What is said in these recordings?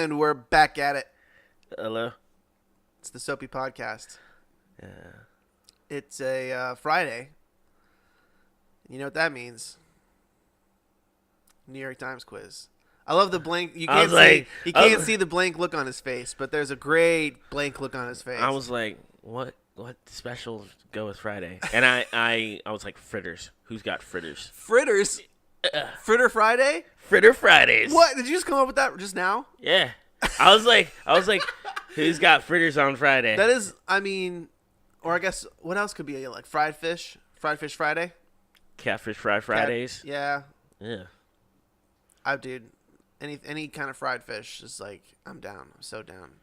And we're back at it. Hello? It's the Soapy Podcast. Yeah. It's a Friday. You know what that means? New York Times quiz. I love the blank. You can't see the blank look on his face, but there's a great blank look on his face. I was like, what specials go with Friday? And I was like, fritters. Who's got fritters? Fritters? Fritter Friday? Fritter Fridays. What? Did you just come up with that just now? Yeah. I was like, who's got fritters on Friday? That is, I mean, or I guess, what else could be like fried fish? Fried Fish Friday? Catfish Fried Fridays? Yeah. Yeah. Dude, any kind of fried fish is like, I'm down. I'm so down.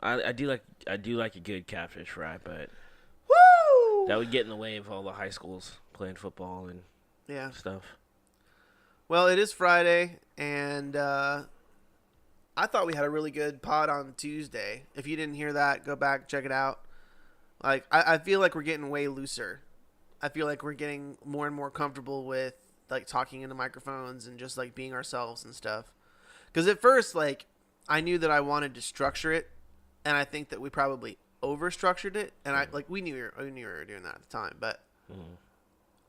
I do like a good catfish fry, but woo! That would get in the way of all the high schools playing football and stuff. Well, it is Friday, and I thought we had a really good pod on Tuesday. If you didn't hear that, go back, check it out. Like, I feel like we're getting way looser. I feel like we're getting more and more comfortable with like talking into microphones and just like being ourselves and stuff. Because at first, like, I knew that I wanted to structure it, and I think that we probably over-structured it. And we knew we were doing that at the time, but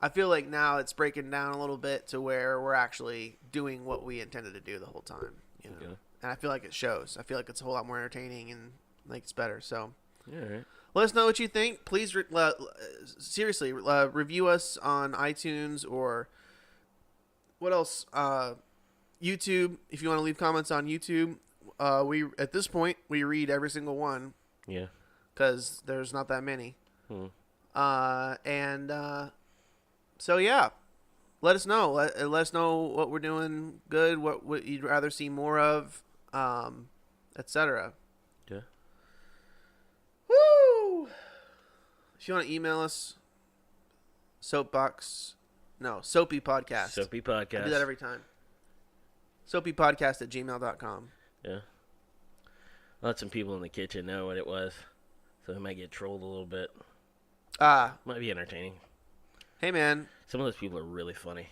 I feel like now it's breaking down a little bit to where we're actually doing what we intended to do the whole time. You know, and I feel like it shows. I feel like it's a whole lot more entertaining and like it's better. So, right. Let us know what you think. Please, seriously, review us on iTunes or what else? YouTube. If you want to leave comments on YouTube, at this point we read every single one. Yeah. Because there's not that many. So yeah, let us know. Let us know what we're doing good, what you'd rather see more of, etc. Yeah. Woo! If you want to email us, SoapyPodcast. SoapyPodcast. I do that every time. SoapyPodcast@gmail.com. Yeah. I'll let some people in the kitchen know what it was, so they might get trolled a little bit. Might be entertaining. Hey, man. Some of those people are really funny.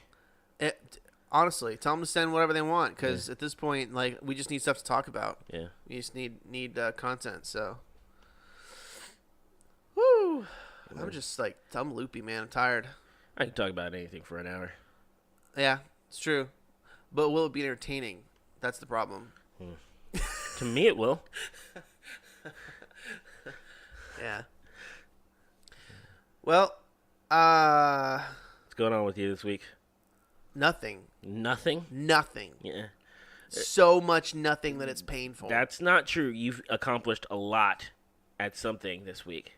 Honestly, tell them to send whatever they want, because at this point, like, we just need stuff to talk about. Yeah. We just need content, so. Woo! I'm just, like, I'm loopy, man. I'm tired. I can talk about anything for an hour. Yeah, it's true. But will it be entertaining? That's the problem. To me, it will. Yeah. Well, what's going on with you this week? Nothing. Nothing? Nothing. Yeah. So much nothing that it's painful. That's not true. You've accomplished a lot at something this week.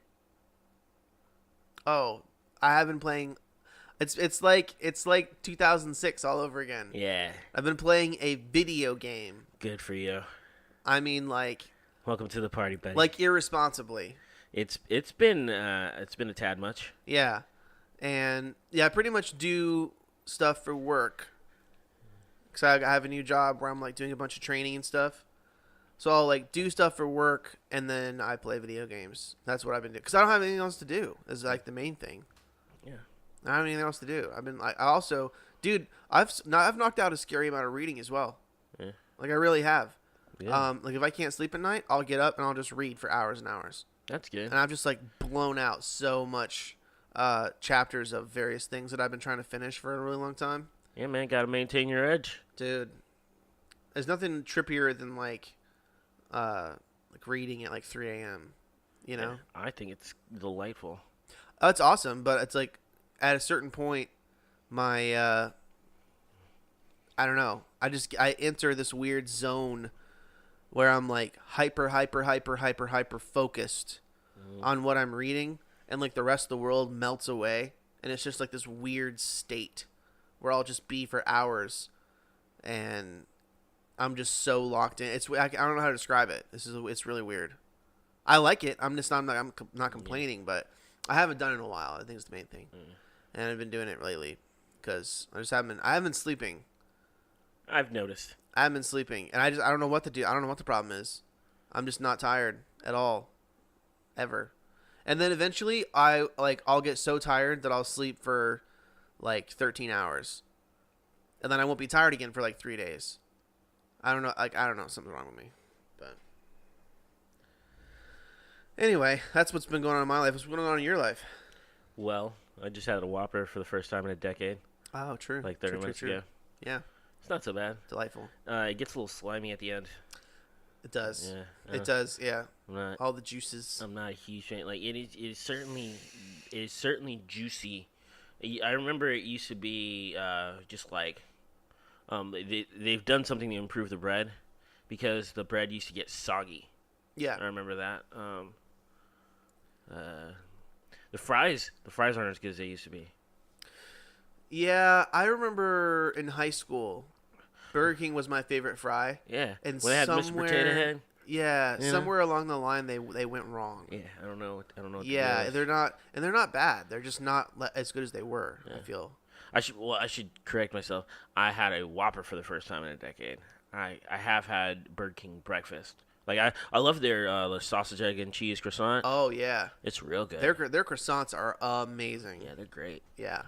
Oh, I have been playing. It's like 2006 all over again. Yeah. I've been playing a video game. Good for you. I mean, like. Welcome to the party, buddy. Like irresponsibly. It's been a tad much. Yeah, and I pretty much do stuff for work. Cause I have a new job where I'm like doing a bunch of training and stuff. So I'll like do stuff for work and then I play video games. That's what I've been doing. Cause I don't have anything else to do. Is like the main thing. Yeah. I don't have anything else to do. I've been like, I also, dude, I've knocked out a scary amount of reading as well. Yeah. Like I really have. Yeah. Like if I can't sleep at night, I'll get up and I'll just read for hours and hours. That's good. And I've just like blown out so much chapters of various things that I've been trying to finish for a really long time. Yeah, man, gotta maintain your edge. Dude, there's nothing trippier than like reading at like 3 a.m. You know? Yeah, I think it's delightful. It's awesome, but it's like at a certain point, my I don't know. I enter this weird zone where I'm like hyper focused on what I'm reading, and like the rest of the world melts away, and it's just like this weird state where I'll just be for hours, and I'm just so locked in. I don't know how to describe it. It's really weird. I like it. I'm not complaining, but I haven't done it in a while. I think it's the main thing, and I've been doing it lately because I haven't been sleeping. I've noticed. I haven't been sleeping, and I don't know what to do. I don't know what the problem is. I'm just not tired at all, ever. And then eventually, I'll get so tired that I'll sleep for like 13 hours, and then I won't be tired again for like 3 days. I don't know. I don't know. Something's wrong with me. But anyway, that's what's been going on in my life. What's been going on in your life? Well, I just had a Whopper for the first time in a decade. Oh, true. Like 30 minutes ago. Yeah. It's not so bad. Delightful. It gets a little slimy at the end. It does. Yeah. It does. Yeah. Not, all the juices. I'm not a huge fan. Like it is certainly juicy. I remember it used to be just like they've done something to improve the bread because the bread used to get soggy. Yeah. I remember that. The fries aren't as good as they used to be. Yeah, I remember in high school, Burger King was my favorite fry. Yeah, and when they had Mr. Potato Head. Yeah, somewhere along the line they went wrong. Yeah, I don't know. What yeah, they're not bad. They're just not as good as they were. Yeah. I feel. I should correct myself. I had a Whopper for the first time in a decade. I have had Burger King breakfast. Like I love their sausage, egg, and cheese croissant. Oh yeah, it's real good. Their croissants are amazing. Yeah, they're great. Yeah.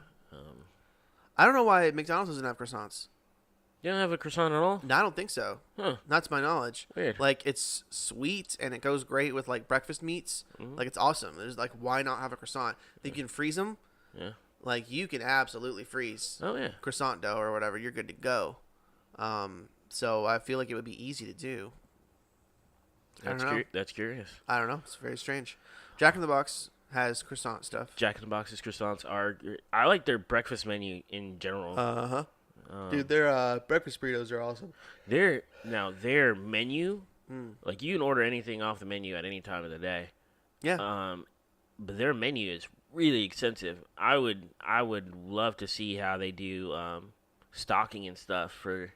I don't know why McDonald's doesn't have croissants. You don't have a croissant at all? No, I don't think so. Huh. Not to my knowledge. Weird. Like it's sweet and it goes great with like breakfast meats. Mm-hmm. Like it's awesome. There's like why not have a croissant? You can freeze them. Yeah. Like you can absolutely freeze. Oh yeah. Croissant dough or whatever. You're good to go. So I feel like it would be easy to do. That's curious. I don't know. It's very strange. Jack in the Box has croissant stuff. Jack in the Box's croissants are. I like their breakfast menu in general. Dude, their breakfast burritos are awesome. Their menu, like you can order anything off the menu at any time of the day. Yeah. But their menu is really extensive. I would love to see how they do stocking and stuff for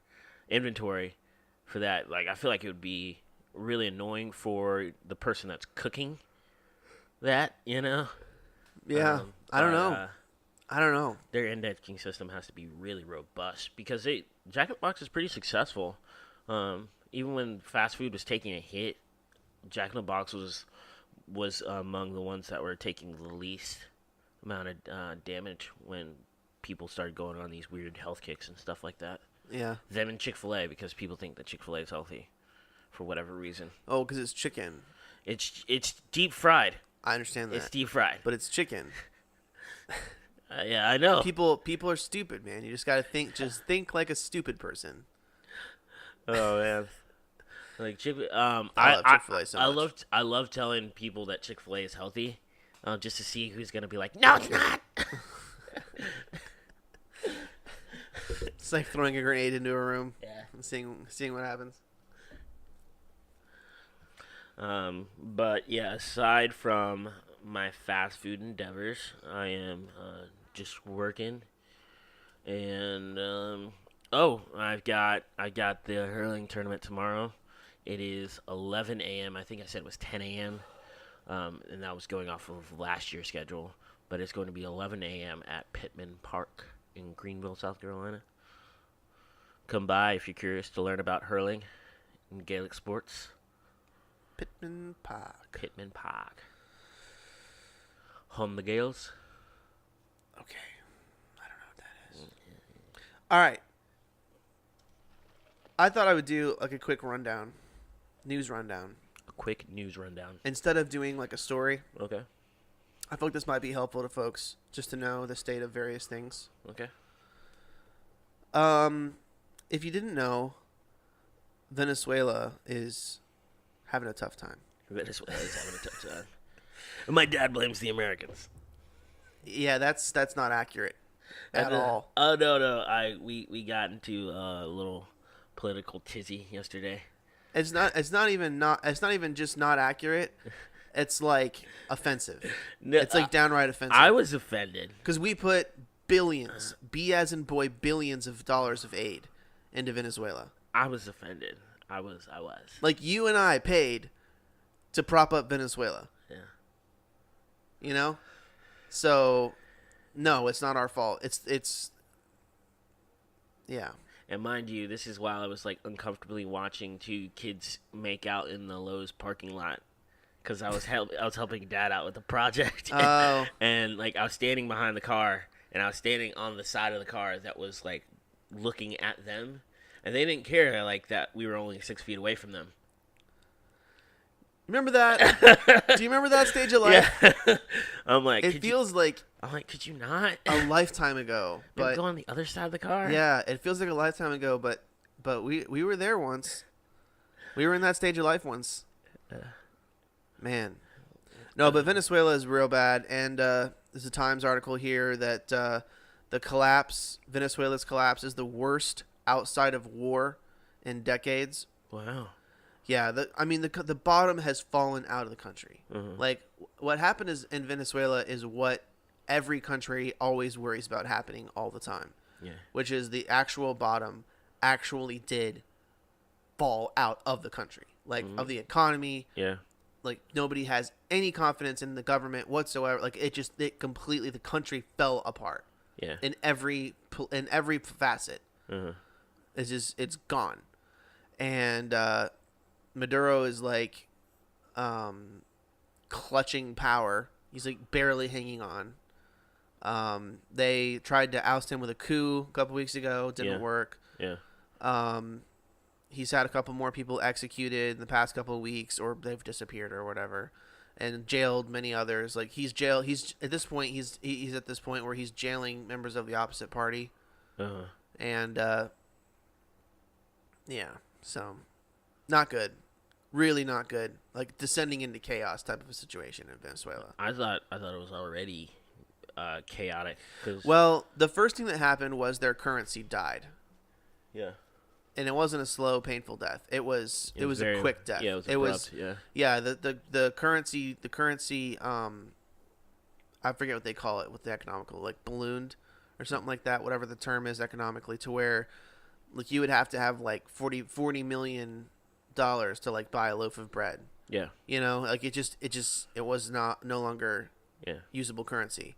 inventory for that. Like I feel like it would be really annoying for the person that's cooking that, you know? Yeah. I don't know. Their indexing system has to be really robust because Jack in the Box is pretty successful. Even when fast food was taking a hit, Jack in the Box was among the ones that were taking the least amount of damage when people started going on these weird health kicks and stuff like that. Yeah. Them and Chick-fil-A because people think that Chick-fil-A is healthy for whatever reason. Oh, because it's chicken. It's deep fried. I understand that. It's deep fried. But it's chicken. Yeah, I know. People are stupid, man. You just gotta think. Just think like a stupid person. Oh man, like I love Chick-fil-A so much. I love telling people that Chick-fil-A is healthy, just to see who's gonna be like, no, it's not. It's like throwing a grenade into a room. Yeah. And seeing what happens. But yeah, aside from my fast food endeavors, I am just working, and I've got the hurling tournament tomorrow. It is 11 a.m. I think I said it was 10 a.m. And that was going off of last year's schedule, but it's going to be 11 a.m. at Pittman Park in Greenville, South Carolina. Come by if you're curious to learn about hurling and Gaelic sports. Pittman Park. Home the Gales. Okay. I don't know what that is. All right. I thought I would do like a quick rundown. News rundown. A quick news rundown. Instead of doing like a story. Okay. I feel like this might be helpful to folks just to know the state of various things. Okay. If you didn't know, Venezuela is having a tough time. Venezuela is having a tough time. And my dad blames the Americans. Yeah, that's not accurate at all. Oh no. We got into a little political tizzy yesterday. It's not even just not accurate. It's like offensive. No, it's like downright offensive. I was offended because we put billions, B as in boy, billions of dollars of aid into Venezuela. I was offended. I was. Like you and I paid to prop up Venezuela. Yeah. You know? So no, it's not our fault. It's yeah. And mind you, this is while I was like uncomfortably watching two kids make out in the Lowe's parking lot because I was helping Dad out with the project. Oh. And like I was standing behind the car and I was standing on the side of the car that was like looking at them, and they didn't care like that we were only 6 feet away from them. Remember that? Do you remember that stage of life? Yeah. I'm like, It feels like could you not? a lifetime ago. Maybe But go on the other side of the car. yeah, it feels like a lifetime ago. But we were there once. We were in that stage of life once. Man. No, but Venezuela is real bad. And there's a Times article here that Venezuela's collapse is the worst outside of war in decades. Wow. Yeah, the bottom has fallen out of the country. Uh-huh. Like what happened is in Venezuela is what every country always worries about happening all the time. Yeah. Which is the actual bottom actually did fall out of the country, like of the economy. Yeah. Like nobody has any confidence in the government whatsoever. Like it completely, the country fell apart. Yeah. In every facet. Uh-huh. It's gone, and Maduro is like clutching power. He's like barely hanging on. They tried to oust him with a coup a couple weeks ago. Didn't work. Yeah. He's had a couple more people executed in the past couple of weeks, or they've disappeared or whatever, and jailed many others. Like he's at this point he's at this point where he's jailing members of the opposite party. Uh-huh. And yeah, so not good. Really not good. Like descending into chaos type of a situation in Venezuela. I thought it was already chaotic. Well, the first thing that happened was their currency died. Yeah. And it wasn't a slow, painful death. It was a quick death. Yeah, it was abrupt, yeah. The currency I forget what they call it with the economical, like ballooned or something like that, whatever the term is economically, to where like you would have to have like $40 million to like buy a loaf of bread. Yeah. You know, like it was no longer usable currency.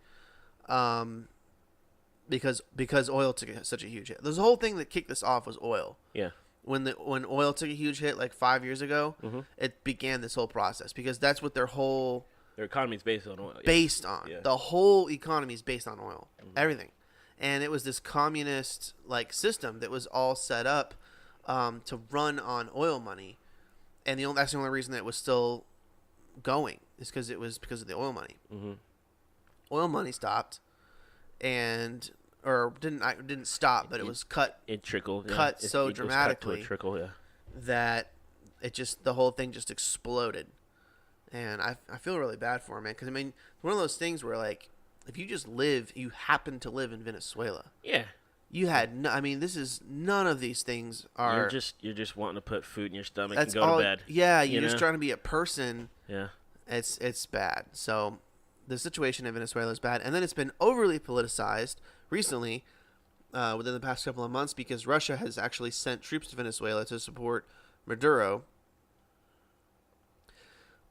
Because oil took such a huge hit. There's a whole thing that kicked this off was oil. Yeah. When oil took a huge hit like 5 years ago, it began this whole process because that's what their economy is based on oil. Based on. Yeah. The whole economy is based on oil. Everything. And it was this communist like system that was all set up to run on oil money. And that's the only reason that it was still going is because of the oil money. Oil money stopped. Or didn't stop, but it was cut. It trickled. Cut so dramatically. Cut to a trickle, yeah. That the whole thing just exploded, and I feel really bad for him, man. Because I mean, one of those things where like, if you happen to live in Venezuela, yeah, you had this is none of these things are. You're just wanting to put food in your stomach and go to bed. Yeah, you're just trying to be a person. Yeah, it's bad. So. The situation in Venezuela is bad, and then it's been overly politicized recently, within the past couple of months, because Russia has actually sent troops to Venezuela to support Maduro.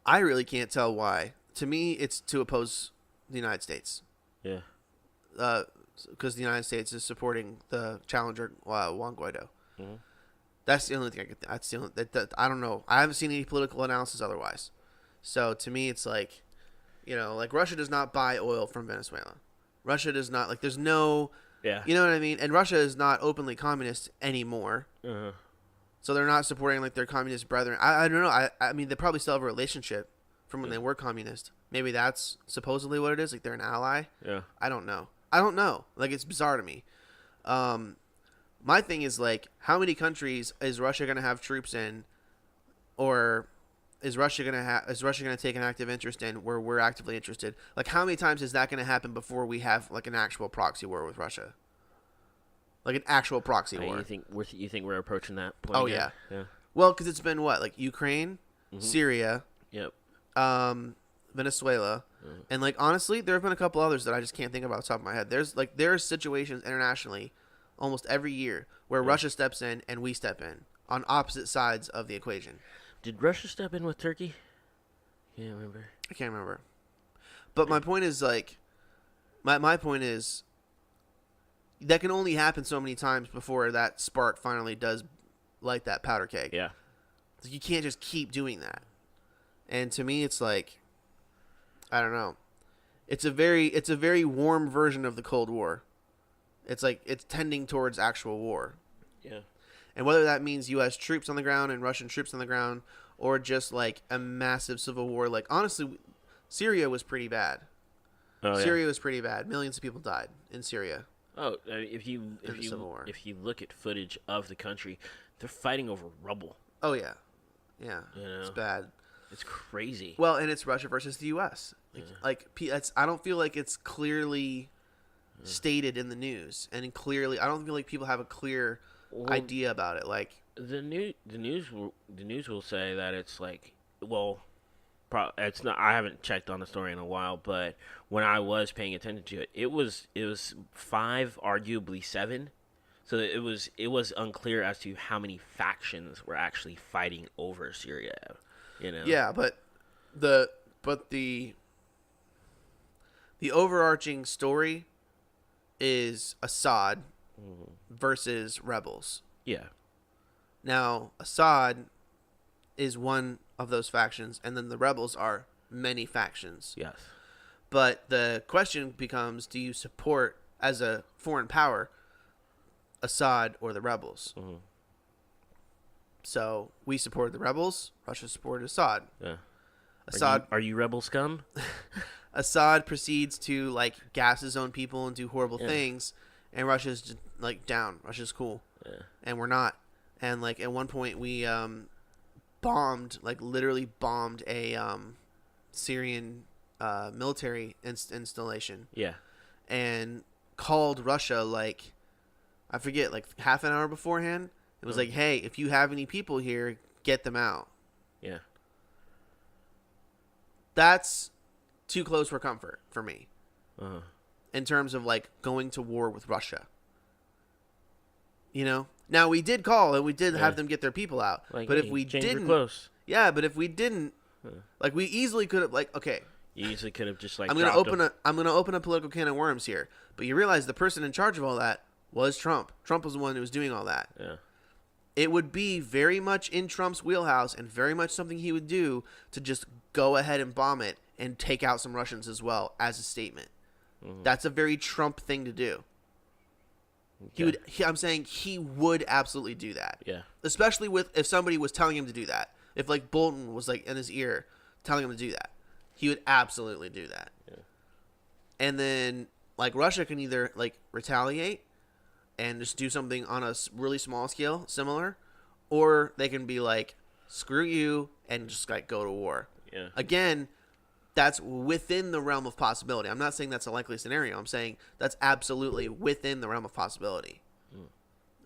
I really can't tell why. To me, it's to oppose the United States. Yeah. Because the United States is supporting the challenger Juan Guaido. Mm-hmm. That's the only thing I could. That's the only. I don't know. I haven't seen any political analysis otherwise. So to me, it's like. You know, like Russia does not buy oil from Venezuela. Russia does not, like, there's no, you know what I mean? And Russia is not openly communist anymore. Uh-huh. So they're not supporting, like, their communist brethren. I don't know. I mean, they probably still have a relationship from when they were communist. Maybe that's supposedly what it is. Like, they're an ally. Yeah. I don't know. Like, it's bizarre to me. My thing is, like, how many countries is Russia going to have troops in, or... Is Russia gonna take an active interest in where we're actively interested? Like, how many times is that gonna happen before we have like an actual proxy war with Russia? Like an actual proxy war. You think we're approaching that point? Oh again? Yeah. Well, because it's been what, like Ukraine, Syria, Venezuela, and like honestly, there have been a couple others that I just can't think of off the top of my head. There are situations internationally, almost every year, where Russia steps in and we step in on opposite sides of the equation. Did Russia step in with Turkey? Can't remember. I can't remember. But my point is, like, my point is, that can only happen so many times before that spark finally does light that powder keg. Yeah. You can't just keep doing that. And to me, it's like, I don't know. It's a very warm version of the Cold War. It's like, it's tending towards actual war. Yeah. And whether that means U.S. troops on the ground and Russian troops on the ground, or just like a massive civil war. Like honestly, Syria was pretty bad. Oh yeah. Syria was pretty bad. Millions of people died in Syria Oh, if you in the Civil War. if you look at footage of the country, they're fighting over rubble. Oh yeah, yeah, You it's know, bad. it's crazy. Well, and it's Russia versus the U.S. Yeah. I don't feel like it's clearly stated in the news, and clearly, I don't feel like people have a clear Well, idea about it. Like, the news will say that it's like, well, it's not. I haven't checked on the story in a while, but when I was paying attention to it, it was 5, arguably 7. So it was unclear as to how many factions were actually fighting over Syria. You know. yeah, but the but the overarching story is Assad Mhm. versus rebels. Yeah. Now, Assad is one of those factions, and then the rebels are many factions. Yes. But the question becomes, do you support, as a foreign power, Assad or the rebels? Mhm. So we supported the rebels. Russia supported Assad. Yeah. Assad Are you rebel scum? Assad proceeds to like gas his own people and do horrible Yeah. things, and Russia's just, like down. Russia's cool, Yeah. and we're not. And like at one point we bombed, like literally bombed a Syrian military installation, Yeah. and called Russia like, I forget, like half an hour beforehand. It was like, hey, if you have any people here, get them out. Yeah. That's too close for comfort for me Uh-huh. in terms of like going to war with Russia. You know? Now we did call and we did have Yeah. them get their people out. Like, but hey, if we change your didn't, clothes. yeah, but if we didn't, Huh. like we easily could have like, okay, You easily could have just like. I'm going to dropped open them. I'm going to open a political can of worms here. But you realize the person in charge of all that was Trump. Trump was the one who was doing all that. Yeah. It would be very much in Trump's wheelhouse and very much something he would do to just go ahead and bomb it and take out some Russians as well as a statement. Mhm. That's a very Trump thing to do. He Okay. would. I'm saying he would absolutely do that, Yeah. especially with if somebody was telling him to do that. If like Bolton was like in his ear telling him to do that, he would absolutely do that. Yeah. And then like Russia can either like retaliate and just do something on a really small scale, similar, or they can be like, screw you and just like go to war. Yeah. Again, that's within the realm of possibility. I'm not saying that's a likely scenario. I'm saying that's absolutely within the realm of possibility.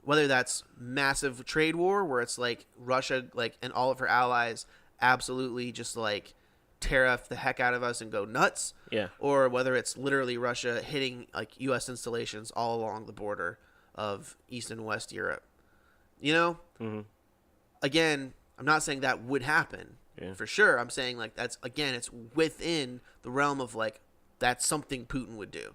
Whether that's massive trade war where it's like Russia like and all of her allies absolutely just like tariff the heck out of us and go nuts, Yeah. or whether it's literally Russia hitting like U.S. installations all along the border of East and West Europe. You know, Mm-hmm. again, I'm not saying that would happen. Yeah. For sure. I'm saying like that's again, it's within the realm of like that's something Putin would do.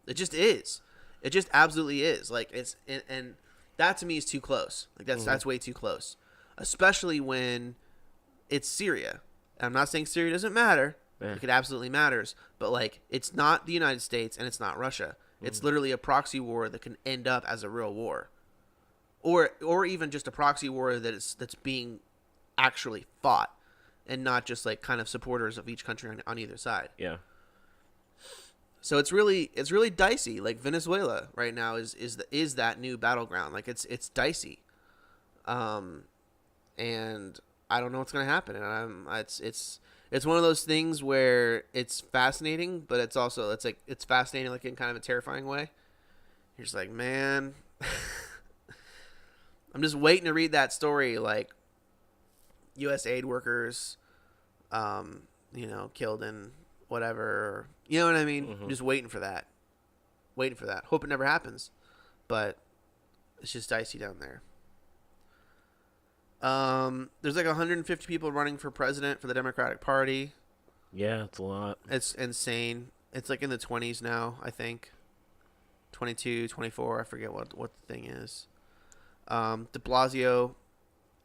It just is. It just absolutely is. Like it's and that to me is too close. Like that's way too close, especially when it's Syria. And I'm not saying Syria doesn't matter. Yeah. Like it absolutely matters, but like it's not the United States and it's not Russia. It's literally a proxy war that can end up as a real war, or even just a proxy war that's being actually fought, and not just like kind of supporters of each country on either side. Yeah. So it's really dicey. Like Venezuela right now is that new battleground. Like it's dicey, and I don't know what's gonna happen. And it's one of those things where it's fascinating, but it's also it's fascinating like in kind of a terrifying way. You're just like, man, I'm just waiting to read that story. Like U.S. aid workers, killed in whatever. You know what I mean? Mm-hmm. I'm just waiting for that. Hope it never happens, but it's just dicey down there. There's like 150 people running for president for the Democratic Party. Yeah, it's a lot. It's insane. It's like in the 20s now, I think. 22, 24, I forget what the thing is. De Blasio,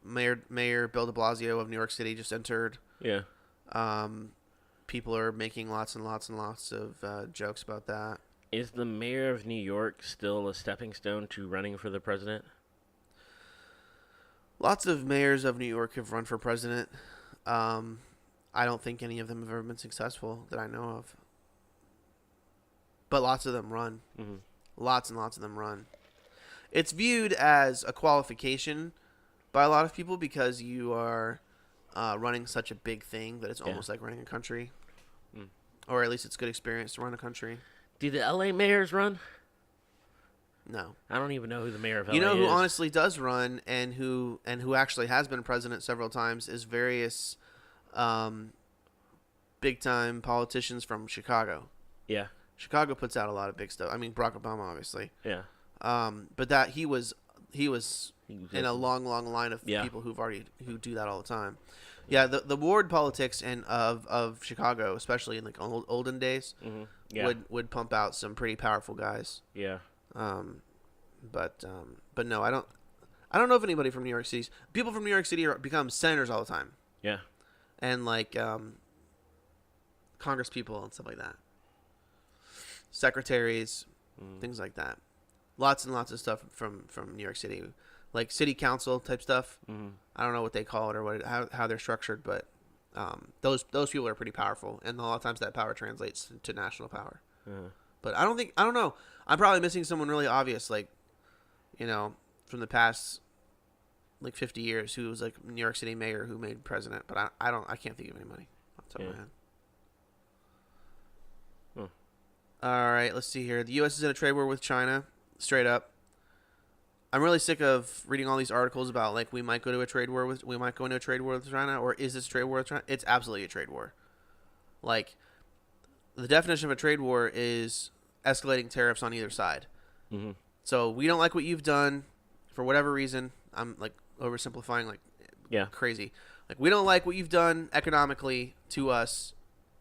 Mayor Bill de Blasio of New York City just entered. Yeah. People are making lots and lots and lots of jokes about that. Is the mayor of New York still a stepping stone to running for the president? Lots of mayors of New York have run for president. I don't think any of them have ever been successful that I know of. But lots of them run. Mm-hmm. Lots and lots of them run. It's viewed as a qualification by a lot of people because you are running such a big thing that it's almost like running a country. Mm. Or at least it's a good experience to run a country. Do the LA mayors run? No. I don't even know who the mayor of LA is. You know who honestly does run and who actually has been president several times is various big time politicians from Chicago. Yeah. Chicago puts out a lot of big stuff. I mean, Barack Obama, obviously. Yeah. But that he was in a long line of Yeah. people who do that all the time. Yeah, the ward politics of Chicago, especially in like olden days, Mm-hmm. Yeah. would pump out some pretty powerful guys. Yeah. But no, I don't know if anybody from New York City. People from New York City become senators all the time. Yeah. And like Congress people and stuff like that. Secretaries, things like that. Lots and lots of stuff from New York City, like city council type stuff. Mm-hmm. I don't know what they call it or how they're structured, but those people are pretty powerful, and a lot of times that power translates to national power. Uh-huh. But I don't know. I'm probably missing someone really obvious, like, you know, from the past like 50 years who was like New York City mayor who made president. But I can't think of anybody off the top of my head. All right, let's see here. The U.S. is in a trade war with China, straight up. I'm really sick of reading all these articles about like we might go into a trade war with China, or is this a trade war with China? It's absolutely a trade war. Like, the definition of a trade war is escalating tariffs on either side. Mm-hmm. So we don't like what you've done for whatever reason. I'm like oversimplifying like crazy. Like, we don't like what you've done economically to us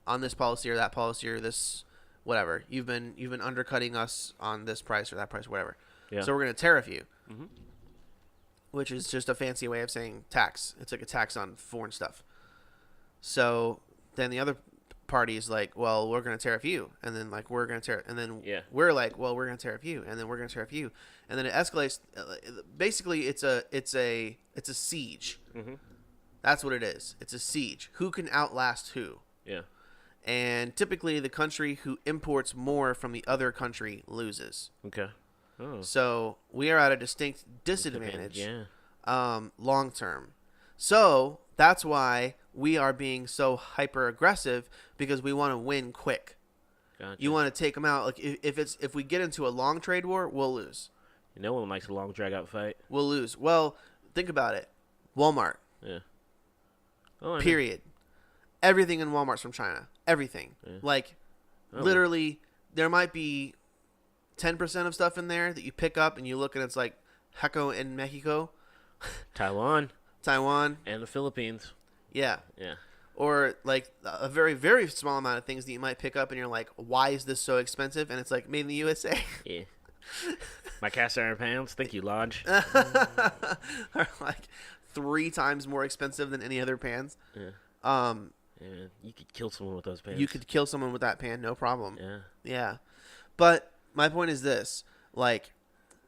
on this policy or that policy or this whatever. You've been undercutting us on this price or that price, whatever. Yeah. So we're going to tariff you. Mm-hmm. Which is just a fancy way of saying tax. It's like a tax on foreign stuff. So then the other party is like, well, we're going to tariff you. And then like, we're going to tariff. And then we're like, well, we're going to tariff you. And then we're going to tariff you. And then it escalates. Basically, it's a siege. Mm-hmm. That's what it is. It's a siege. Who can outlast who? Yeah. And typically the country who imports more from the other country loses. Okay. Oh. So we are at a distinct disadvantage. Yeah. Long term. So that's why we are being so hyper aggressive, because we want to win quick. Gotcha. You want to take them out. Like if we get into a long trade war, we'll lose. No one likes a long drag out fight. We'll lose. Well, think about it. Walmart. Yeah. Oh, period. Everything in Walmart's from China. Everything. Yeah. Like, literally, there might be 10% of stuff in there that you pick up and you look and it's like Heco in Mexico. Taiwan. And the Philippines. Yeah. Yeah. Or like a very, very small amount of things that you might pick up and you're like, why is this so expensive? And it's like made in the USA. Yeah. My cast iron pans. Thank you, Lodge. Are like 3 times more expensive than any other pans. Yeah. Yeah, you could kill someone with those pans. You could kill someone with that pan, no problem. Yeah. Yeah. But my point is this. Like,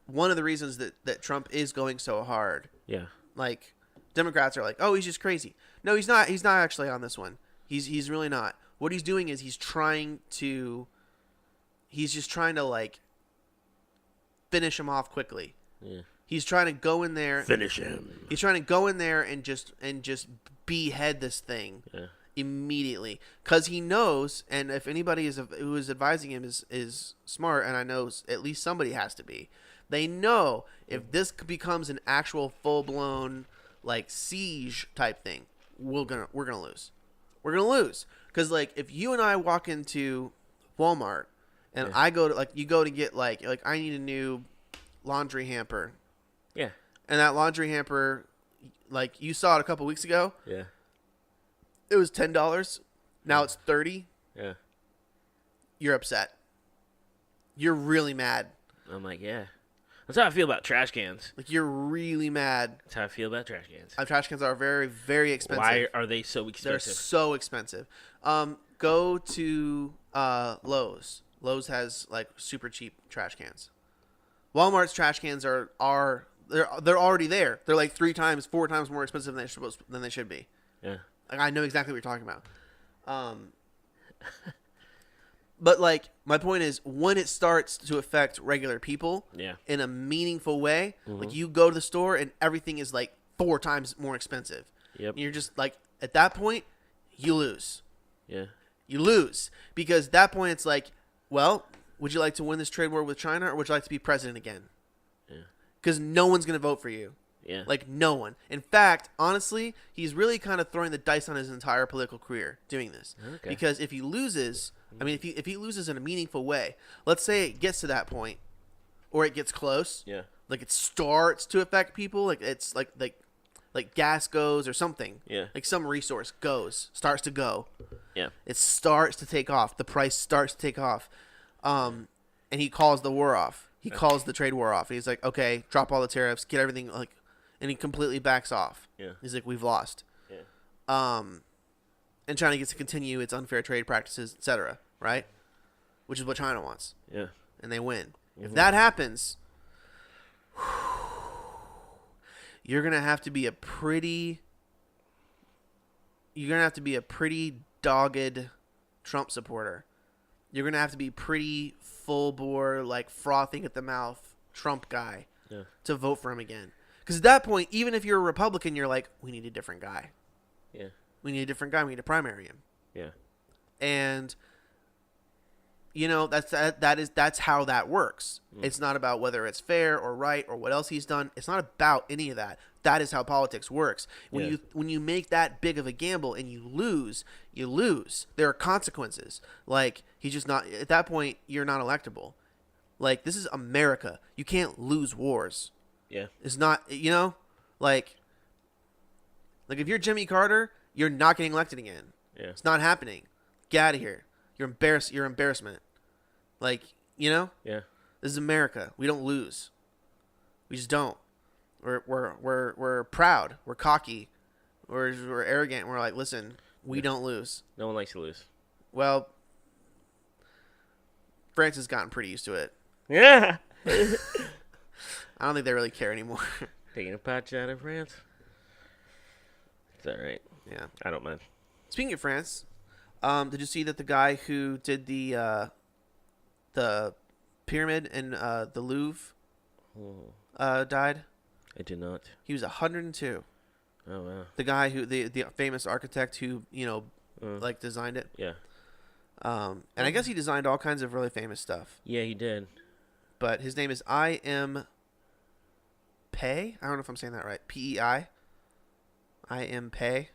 one of the reasons that Trump is going so hard. Yeah. Like, Democrats are like, oh, he's just crazy. No, he's not. He's not actually on this one. He's really not. What he's doing is he's just trying to, like, finish him off quickly. Yeah. He's trying to go in there. Finish him. He's trying to go in there and just behead this thing. Yeah. Immediately, because he knows, and if anybody who is advising him is smart, and I know at least somebody has to be, they know if this becomes an actual full blown like siege type thing, we're gonna lose. We're gonna lose, because like if you and I walk into Walmart and I go to you go to get like I need a new laundry hamper. Yeah. And that laundry hamper, like you saw it a couple weeks ago. Yeah. It was $10. Now it's $30. Yeah. You're upset. You're really mad. I'm like, yeah. That's how I feel about trash cans. Like, you're really mad. That's how I feel about trash cans. Trash cans are very, very expensive. Why are they so expensive? They're so expensive. Go to Lowe's. Lowe's has like super cheap trash cans. Walmart's trash cans are they're already there. They're like 3 times, 4 times more expensive than they should be. Yeah. Like, I know exactly what you're talking about. But like my point is, when it starts to affect regular people Yeah. in a meaningful way, Mm-hmm. like you go to the store and everything is like 4 times more expensive. Yep. And you're just like, at that point, you lose. Yeah. You lose because at that point it's like, well, would you like to win this trade war with China, or would you like to be president again? Yeah. Because no one's gonna vote for you. Yeah. Like, no one. In fact, honestly, he's really kind of throwing the dice on his entire political career doing this. Okay. Because if he loses, I mean, if he loses in a meaningful way, let's say it gets to that point, or it gets close, Yeah. like it starts to affect people, like it's like gas goes or something. Yeah. Like some resource starts to go. Yeah. It starts to take off. The price starts to take off. And he calls the war off. He calls the trade war off. He's like, okay, drop all the tariffs, get everything like, and he completely backs off. Yeah. He's like, we've lost. Yeah. And China gets to continue its unfair trade practices, etc. Right? Which is what China wants. Yeah. And they win. Mm-hmm. If that happens, you're gonna have to be a pretty dogged Trump supporter. You're gonna have to be pretty full bore, like frothing at the mouth Trump guy to vote for him again. Because at that point, even if you're a Republican, you're like, we need a different guy. Yeah. We need a different guy. We need to primary him. Yeah. And you know, that's how that works. It's not about whether it's fair or right or what else he's done. It's not about any of that. That is how politics works. When you make that big of a gamble and you lose, you lose. There are consequences. Like, he's just not, at that point, you're not electable. Like, this is America. You can't lose wars. Yeah. It's not, you know, like if you're Jimmy Carter, you're not getting elected again. Yeah. It's not happening. Get out of here. You're embarrassment. Like, you know? Yeah. This is America. We don't lose. We just don't. We're proud. We're cocky. We're arrogant. We're like, listen, we don't lose. No one likes to lose. Well, France has gotten pretty used to it. Yeah. I don't think they really care anymore. Taking a patch out of France. It's all right. Yeah. I don't mind. Speaking of France, did you see that the guy who did the pyramid in the Louvre died? I did not. He was 102. Oh wow. The guy who the famous architect who like designed it. Yeah. And I guess he designed all kinds of really famous stuff. Yeah, he did. But his name is I.M. Pei. I don't know if I'm saying that right. P-E-I. I.M. Pei.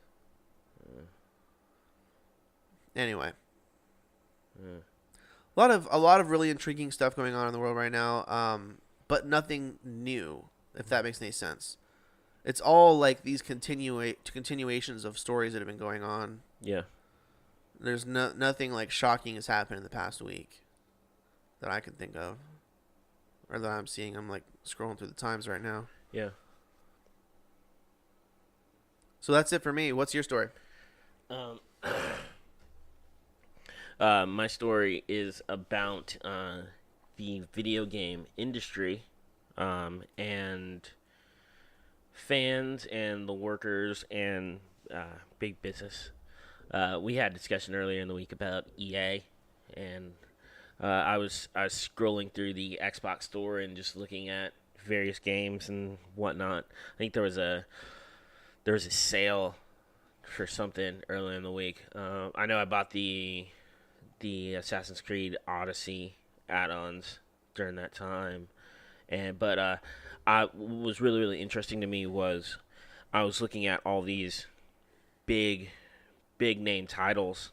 Anyway. A lot of really intriguing stuff going on in the world right now. But nothing new, if that makes any sense. It's all like these continuations of stories that have been going on. Yeah. There's nothing like shocking has happened in the past week that I can think of, or that I'm seeing. I'm like scrolling through the times right now. Yeah. So that's it for me. What's your story? My story is about the video game industry and fans and the workers and big business. We had a discussion earlier in the week about EA, and I was scrolling through the Xbox store and just looking at various games and whatnot. I think there was a sale for something earlier in the week. I know I bought the Assassin's Creed Odyssey add-ons during that time, but what was really, really interesting to me was I was looking at all these big name titles,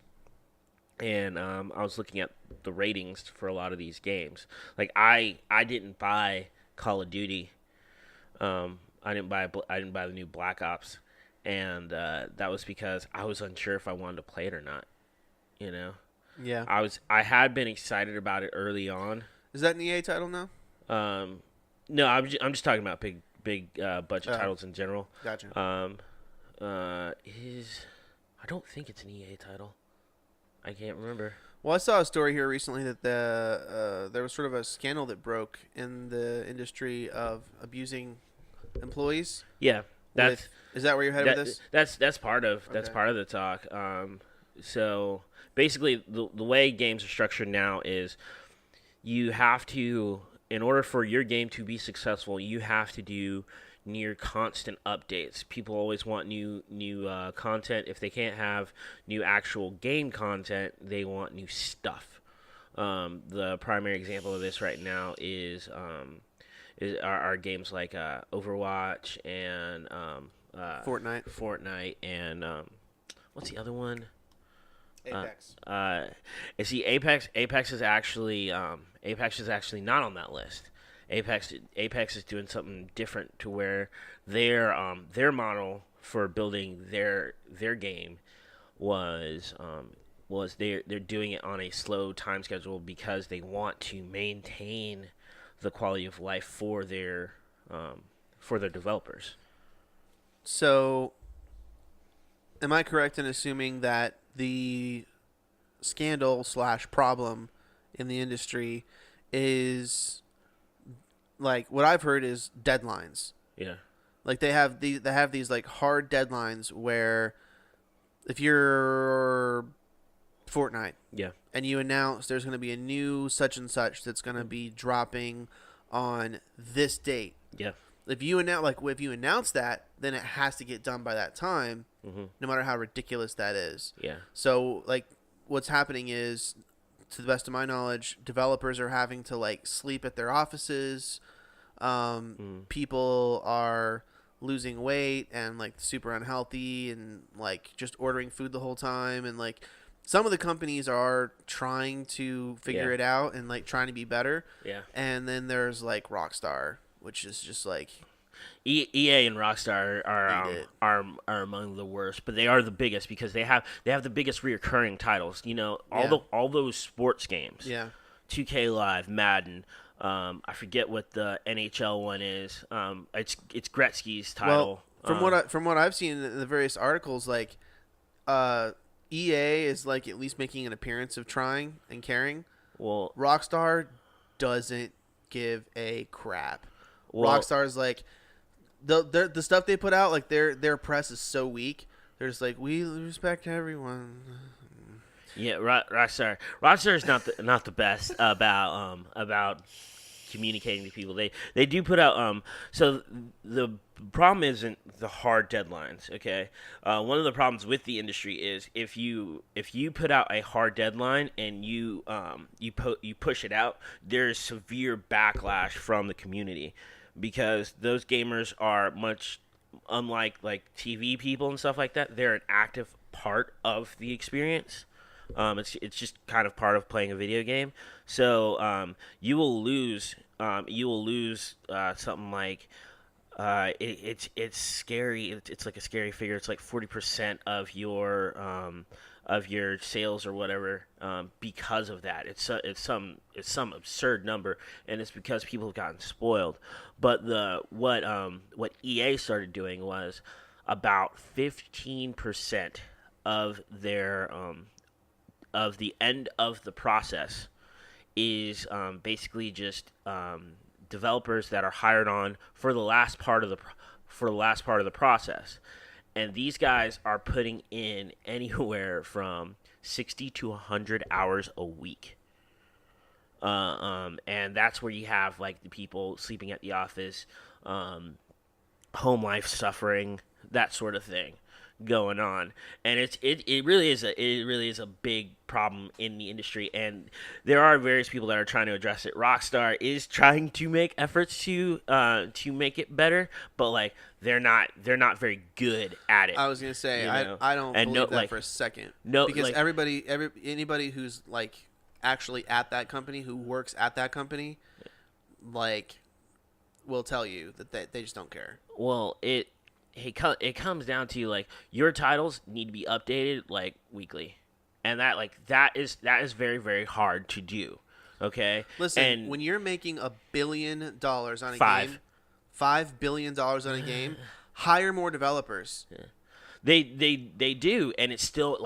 and I was looking at the ratings for a lot of these games. Like I didn't buy Call of Duty. I didn't buy the new Black Ops, and that was because I was unsure if I wanted to play it or not. You know. Yeah. I had been excited about it early on. Is that an EA title now? No, I'm just talking about big budget titles in general. Gotcha. I don't think it's an EA title. I can't remember. Well, I saw a story here recently that there was sort of a scandal that broke in the industry of abusing employees. Yeah, Is that where you're headed with this? that's part of the talk. So basically, the way games are structured now is you have to, in order for your game to be successful, you have to do near constant updates. People always want new content. If they can't have new actual game content, they want new stuff. The primary example of this right now are games like Overwatch and Fortnite, and what's the other one? Apex. See, Apex is actually not on that list. Apex is doing something different to where their model for building their game was they're doing it on a slow time schedule because they want to maintain the quality of life for their developers. So, am I correct in assuming that the scandal / problem in the industry is, like, what I've heard is deadlines? Yeah. Like they have these like hard deadlines where if you're Fortnite, Yeah. and you announce there's going to be a new such and such that's going to be dropping on this date. Yeah. If you announce that, then it has to get done by that time, no matter how ridiculous that is. Yeah. So, like, what's happening is, to the best of my knowledge, developers are having to, like, sleep at their offices. People are losing weight and, like, super unhealthy and, like, just ordering food the whole time. And, like, some of the companies are trying to figure it out and, like, trying to be better. Yeah. And then there's, like, Rockstar, which is just like EA and Rockstar are among the worst, but they are the biggest because they have the biggest reoccurring titles. You know, all those sports games. Yeah. 2K Live, Madden. I forget what the NHL one is. It's Gretzky's title. Well, from what I've seen in the various articles, like EA is like at least making an appearance of trying and caring. Well, Rockstar doesn't give a crap. Well, Rockstar's like the stuff they put out, like their press is so weak. They're just like, we respect everyone. Yeah, Rockstar is not the best about communicating to people. They do put out so the problem isn't the hard deadlines, okay? One of the problems with the industry is if you put out a hard deadline and you push it out, there's severe backlash from the community because those gamers are much unlike like TV people and stuff like that. They're an active part of the experience. It's just kind of part of playing a video game. So you will lose something like it's scary. It's like a scary figure. It's like 40% of your sales or whatever because of that. It's some absurd number, and it's because people have gotten spoiled. But what EA started doing was about 15% of their of the end of the process is basically just developers that are hired on for the last part of the process, and these guys are putting in anywhere from 60 to 100 hours a week. And that's where you have like the people sleeping at the office, home life suffering, that sort of thing going on, and it really is a big problem in the industry, and there are various people that are trying to address it. Rockstar is trying to make efforts to make it better, but like they're not very good at it. I was gonna say, you know? I don't believe that for a second. No, because like, anybody who's like actually at that company, who works at that company, like will tell you that they just don't care. Well, it comes down to like your titles need to be updated like weekly, and that is very, very hard to do. Okay, listen, and when you're making $1 billion on a game, $5 billion on a game, hire more developers. Yeah. They do, and it's still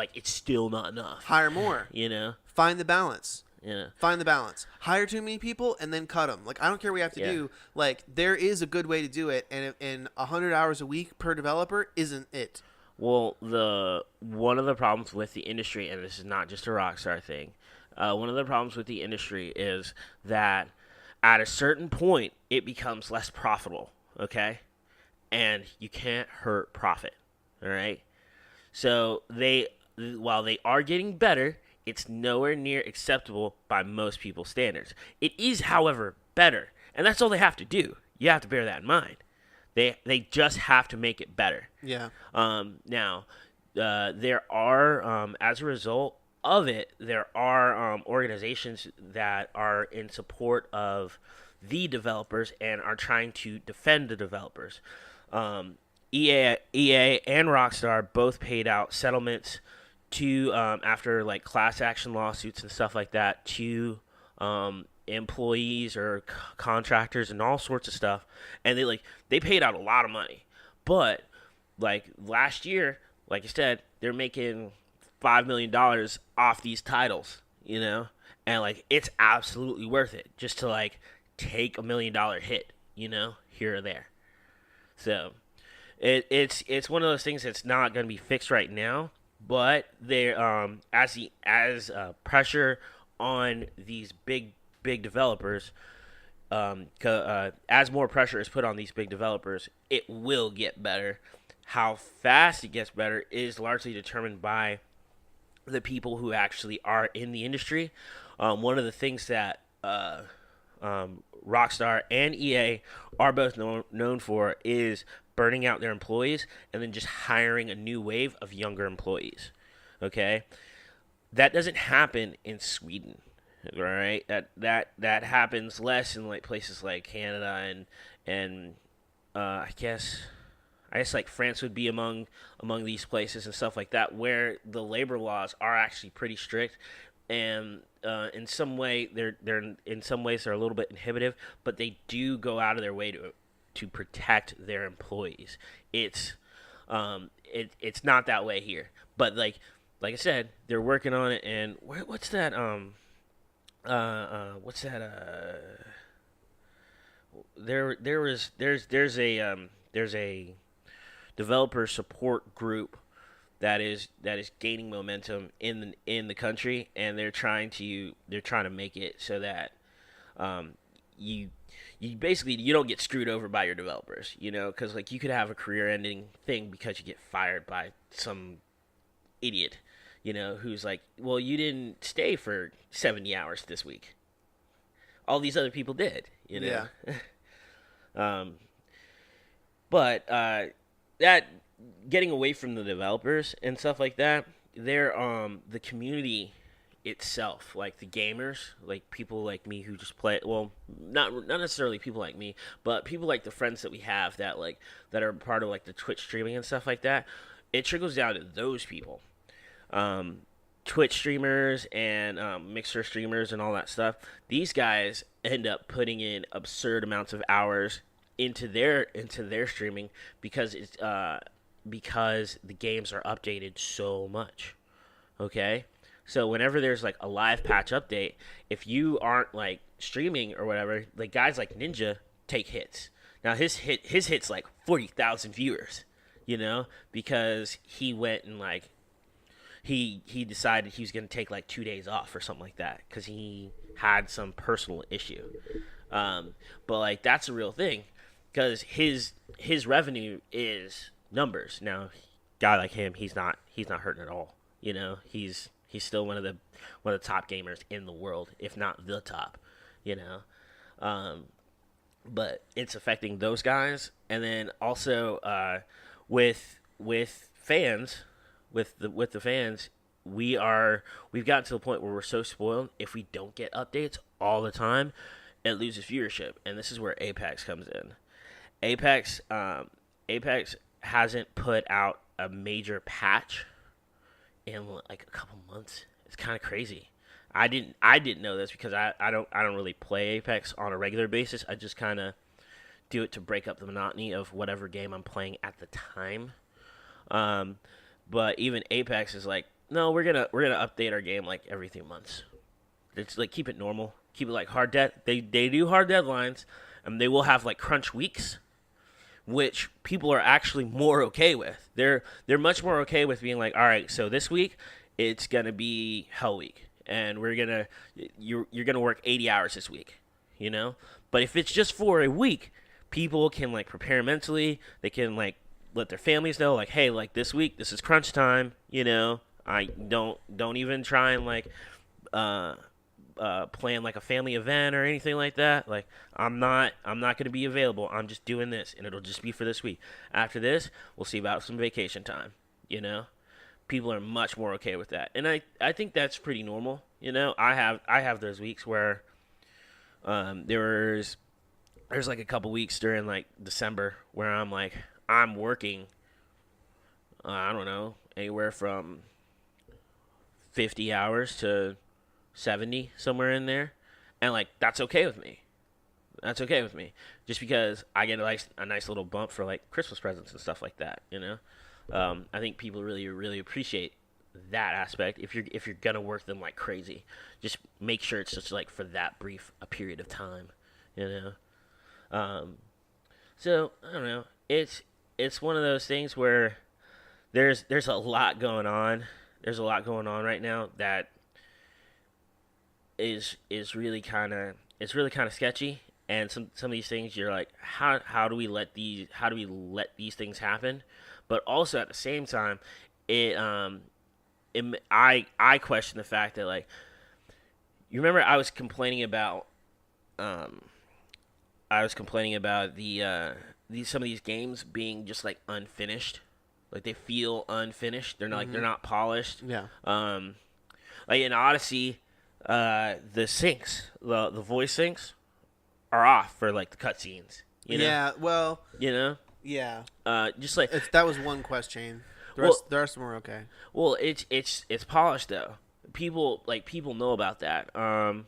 not enough. Hire more. You know, find the balance. Yeah. Find the balance. Hire too many people and then cut them. Like I don't care what you have to Yeah. do. Like there is a good way to do it, and 100 hours a week per developer isn't it. Well, the one of the problems with the industry, and this is not just a Rockstar thing, one of the problems with the industry is that at a certain point it becomes less profitable. Okay, and you can't hurt profit. All right. So while they are getting better, it's nowhere near acceptable by most people's standards. It is, however, better, and that's all they have to do. You have to bear that in mind. They just have to make it better. Yeah. Now, there are, as a result of it, there are organizations that are in support of the developers and are trying to defend the developers. EA and Rockstar both paid out settlements to after like class action lawsuits and stuff like that to employees or contractors and all sorts of stuff, and they paid out a lot of money. But like last year, like I said, they're making $5 million off these titles, and like it's absolutely worth it just to like take $1 million hit, here or there. So it's one of those things that's not going to be fixed right now, but they as pressure on these big developers, as more pressure is put on these big developers, it will get better. How fast it gets better is largely determined by the people who actually are in the industry. One of the things that Rockstar and EA are both known for is burning out their employees and then just hiring a new wave of younger employees. Okay, that doesn't happen in Sweden. All right, that happens less in like places like Canada and I guess like France would be among these places and stuff like that, where the labor laws are actually pretty strict, and in some way they're in some ways they're a little bit inhibitive, but they do go out of their way to protect their employees. It's not that way here, but like I said, they're working on it. And what's that there's a developer support group that is gaining momentum in the country, and they're trying to make it so that you basically you don't get screwed over by your developers, because like you could have a career-ending thing because you get fired by some idiot, who's like, well, you didn't stay for 70 hours this week. All these other people did, Yeah. But that getting away from the developers and stuff like that, they're the community itself, like the gamers, like people like me who just play, well, not necessarily people like me, but people like the friends that we have that are part of like the Twitch streaming and stuff like that. It trickles down to those people. Twitch streamers and Mixer streamers and all that stuff. These guys end up putting in absurd amounts of hours into their streaming because because the games are updated so much. Okay? So whenever there's like a live patch update, if you aren't like streaming or whatever, like guys like Ninja take hits. Now his hit's like 40,000 viewers, because he went and like he decided he was going to take like 2 days off or something like that because he had some personal issue. But like that's a real thing because his revenue is numbers. Now, guy like him, he's not hurting at all. He's still one of the top gamers in the world, if not the top. But it's affecting those guys, and then also with fans. With the fans, we've gotten to the point where we're so spoiled. If we don't get updates all the time, it loses viewership, and this is where Apex comes in. Apex hasn't put out a major patch in like a couple months. It's kind of crazy. I didn't know this because I don't really play Apex on a regular basis. I just kind of do it to break up the monotony of whatever game I'm playing at the time. But even Apex is like, no, we're gonna update our game like every 3 months. It's like keep it normal. Keep it like hard they do hard deadlines, and they will have like crunch weeks, which people are actually more okay with. They're much more okay with being like, all right, so this week it's gonna be Hell Week, and you're gonna work 80 hours this week, you know. But if it's just for a week, people can like prepare mentally. They can like let their families know, like, hey, like this week this is crunch time, you know. I don't even try and like uh plan like a family event or anything like that. Like I'm not gonna be available. I'm just doing this, and it'll just be for this week. After this, we'll see about some vacation time. You know, people are much more okay with that, and I think that's pretty normal. You know, I have those weeks where there's like a couple weeks during like December where I'm working. I don't know, anywhere from 50 hours to 70, somewhere in there, and like that's okay with me. That's okay with me, just because I get like a nice little bump for like Christmas presents and stuff like that. You know, I think people really appreciate that aspect. If you're gonna work them like crazy, just make sure it's just like for that brief a period of time. You know, so I don't know. It's one of those things where there's a lot going on. There's a lot going on right now that is really kind of it's really kind of sketchy, and some of these things you're like, how do we let these things happen? But also at the same time, it I question the fact that, like, you remember um I was complaining about these some of these games being just like unfinished, like they feel unfinished. They're not like they're not polished. Yeah. Like in Odyssey, the syncs, the voice syncs, are off for like the cutscenes. You know? Yeah. Well. You know. Yeah. Just like That was one quest chain. The rest of them were okay. well, it's polished though. People know about that. Or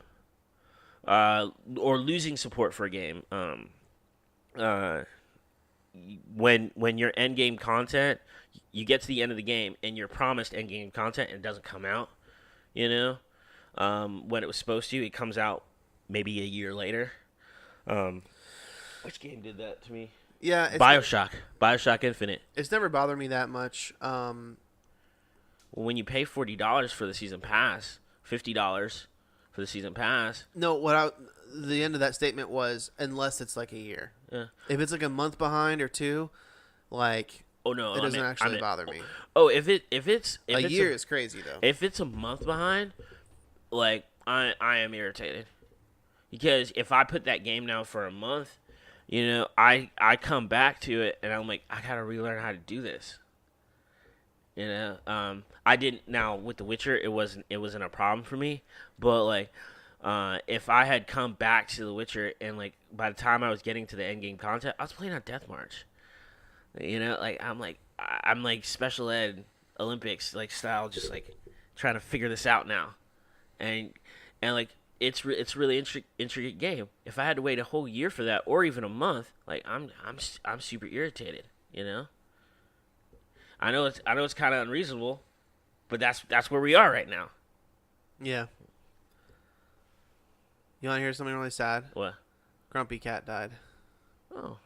losing support for a game. Uh, when your end game content, you get to the end of the game and you're promised end game content and it doesn't come out. You know. When it was supposed to. It comes out maybe a year later. Which game did that to me? Yeah, Bioshock Infinite. It's never bothered me that much. Well, when you pay $40 for the season pass, $50 for the season pass. No, the end of that statement was unless it's like a year. Yeah. If it's like a month behind or two, like Oh no, it doesn't actually bother me. Oh, if it's a year is crazy though. If it's a month behind, like I am irritated, because if I put that game down for a month, you know, I come back to it and I'm like, I gotta relearn how to do this. You know, I didn't. Now with The Witcher, it wasn't a problem for me, but like, if I had come back to The Witcher and like by the time I was getting to the end game content, I was playing on Death March. You know, I'm like special ed Olympics like style, just like trying to figure this out now, and like it's really intricate game. If I had to wait a whole year for that, or even a month, like I'm super irritated. You know. I know it's kind of unreasonable, but that's where we are right now. Yeah. You want to hear something really sad? What? Grumpy Cat died. Oh.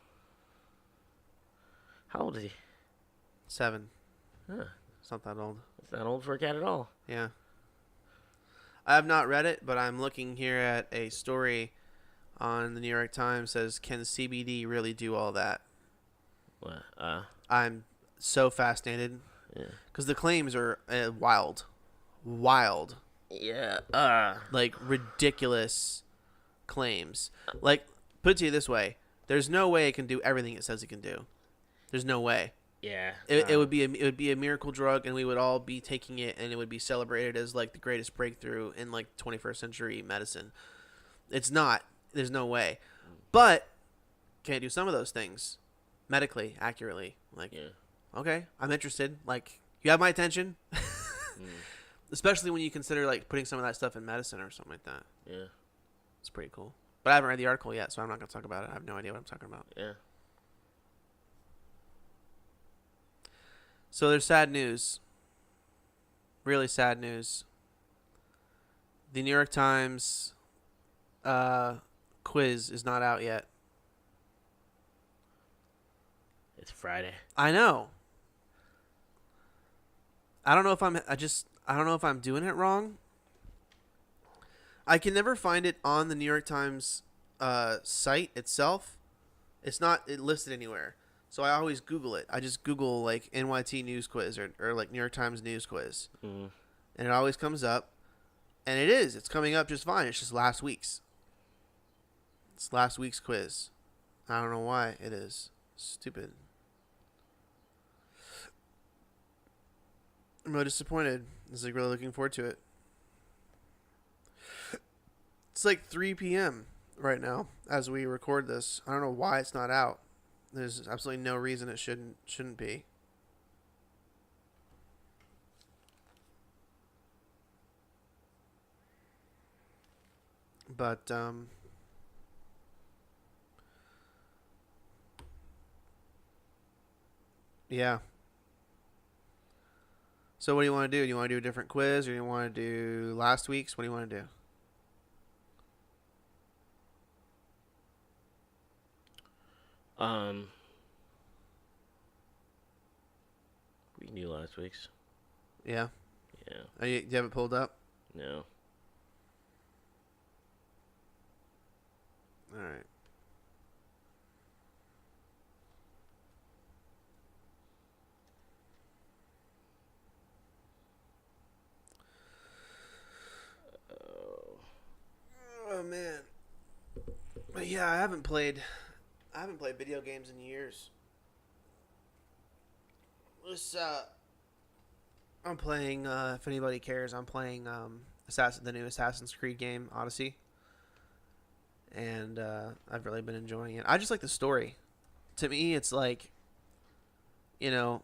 How old is he? 7. Huh. It's not that old. It's not old for a cat at all. Yeah. I have not read it, but I'm looking here at a story on the New York Times says, "Can CBD really do all that?" What? I'm so fascinated. Yeah. Because the claims are wild. Yeah. Like ridiculous claims. Like, put it to you this way: there's no way it can do everything it says it can do. There's no way. Yeah. It would be a miracle drug, and we would all be taking it, and it would be celebrated as like the greatest breakthrough in like 21st century medicine. It's not. There's no way. But can it do some of those things medically accurately? Like, yeah. Okay, I'm interested. Like, you have my attention. Especially when you consider like putting some of that stuff in medicine or something like that. Yeah. It's pretty cool. But I haven't read the article yet, so I'm not going to talk about it. I have no idea what I'm talking about. Yeah. So there's sad news. Really sad news. The New York Times quiz is not out yet. It's Friday. I know. I don't know if I'm. I don't know if I'm doing it wrong. I can never find it on the New York Times site itself. It's not listed anywhere. So I always Google it. I just Google like NYT news quiz or like New York Times news quiz. Mm. And it always comes up. And it is. It's coming up just fine. It's just last week's. It's last week's quiz. I don't know why it is. Stupid. I'm really disappointed. I was like really looking forward to it. It's like 3 p.m. right now as we record this. I don't know why it's not out. There's absolutely no reason it shouldn't be. But yeah. So what do you want to do? Do you want to do a different quiz or do you want to do last week's? What do you want to do? We knew last week's. Yeah. Yeah. Do you have it pulled up? No. All right. Oh man. But yeah, I haven't played video games in years. This I'm playing if anybody cares, I'm playing the new Assassin's Creed game, Odyssey. And I've really been enjoying it. I just like the story. To me, it's like, you know,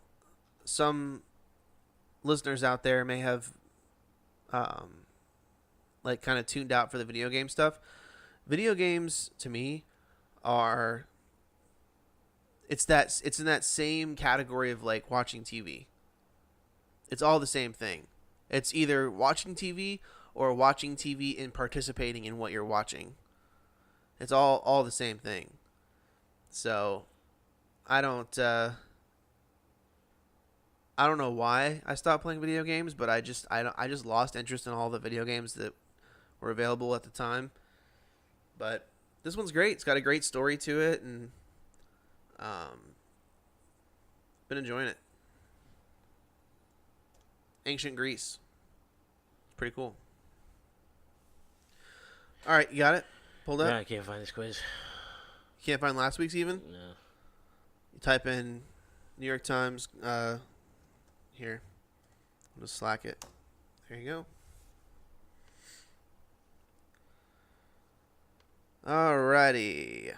some listeners out there may have like kind of tuned out for the video game stuff. Video games to me are it's in that same category of like watching TV. It's all the same thing. It's either watching TV or watching TV and participating in what you're watching. It's all the same thing. So I don't know why I stopped playing video games, but I just lost interest in all the video games that were available at the time. But this one's great. It's got a great story to it, and been enjoying it. Ancient Greece. It's pretty cool. All right, you got it pulled up? Yeah, I can't find this quiz. You can't find last week's even? No. You type in New York Times. Here. I'll just slack it. There you go. Alrighty.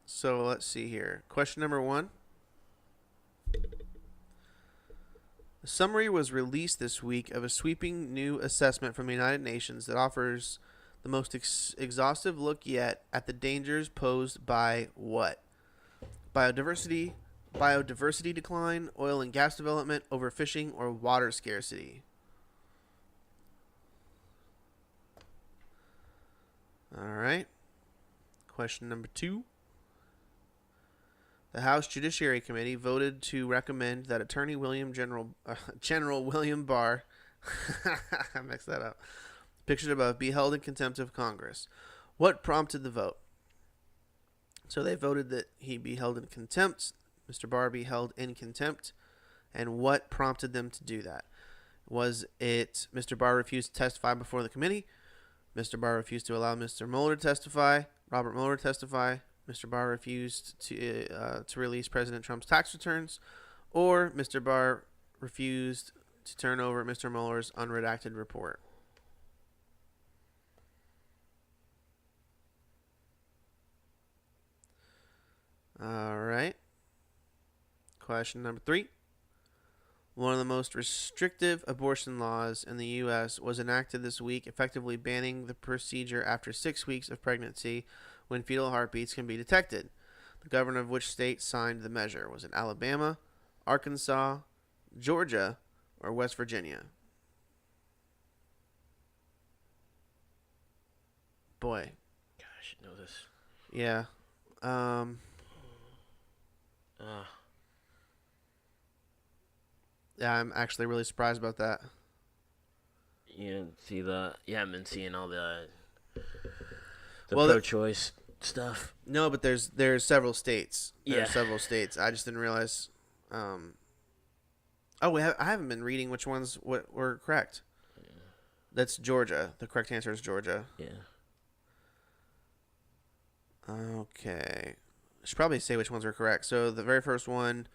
So let's see here. Question number 1. A summary was released this week of a sweeping new assessment from the United Nations that offers the most exhaustive look yet at the dangers posed by what? Biodiversity decline, oil and gas development, overfishing, or water scarcity. All right. Question number 2. The House Judiciary Committee voted to recommend that Attorney General William Barr, I mixed that up, pictured above, be held in contempt of Congress. What prompted the vote? So they voted that he be held in contempt, Mr. Barr be held in contempt, and what prompted them to do that? Was it Mr. Barr refused to testify before the committee? Mr. Barr refused to allow Mr. Mueller to testify, Robert Mueller to testify, Mr. Barr refused to release President Trump's tax returns, or Mr. Barr refused to turn over Mr. Mueller's unredacted report. All right. Question number 3. One of the most restrictive abortion laws in the U.S. was enacted this week, effectively banning the procedure after 6 weeks of pregnancy when fetal heartbeats can be detected. The governor of which state signed the measure? Was it Alabama, Arkansas, Georgia, or West Virginia? Boy, God, I should know this. yeah. Um, Uh, yeah, I'm actually really surprised about that. you haven't been seeing all the Well, pro-choice stuff. no, but there's several states. Yeah. There's several states. I just didn't realize. Um, oh, I haven't been reading which ones were correct. That's Georgia. The correct answer is Georgia. Yeah. Okay. I should probably say which ones are correct. So the very first one,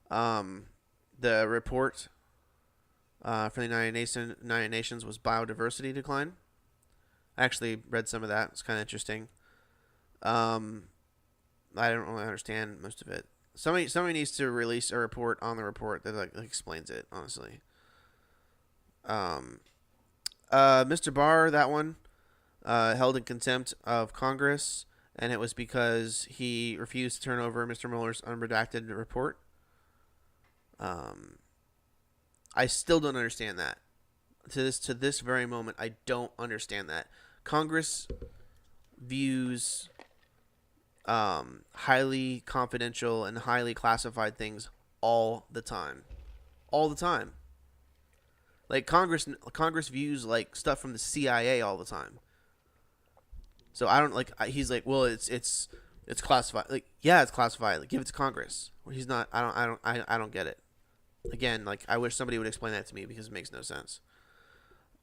the report for the United Nations was biodiversity decline. I actually read some of that. It's kind of interesting. Um, I don't really understand most of it. Somebody needs to release a report on the report that like explains it. Honestly. Um, Mr. Barr, that one, held in contempt of Congress, and it was because he refused to turn over Mr. Mueller's unredacted report. I still don't understand that. To this very moment, I don't understand that. Congress views highly confidential and highly classified things all the time. All the time. Like Congress views like stuff from the CIA all the time. So I don't like. He's like, well, it's classified. Like, yeah, it's classified. Like, give it to Congress. Well, he's not. I don't get it. Again, like, I wish somebody would explain that to me because it makes no sense.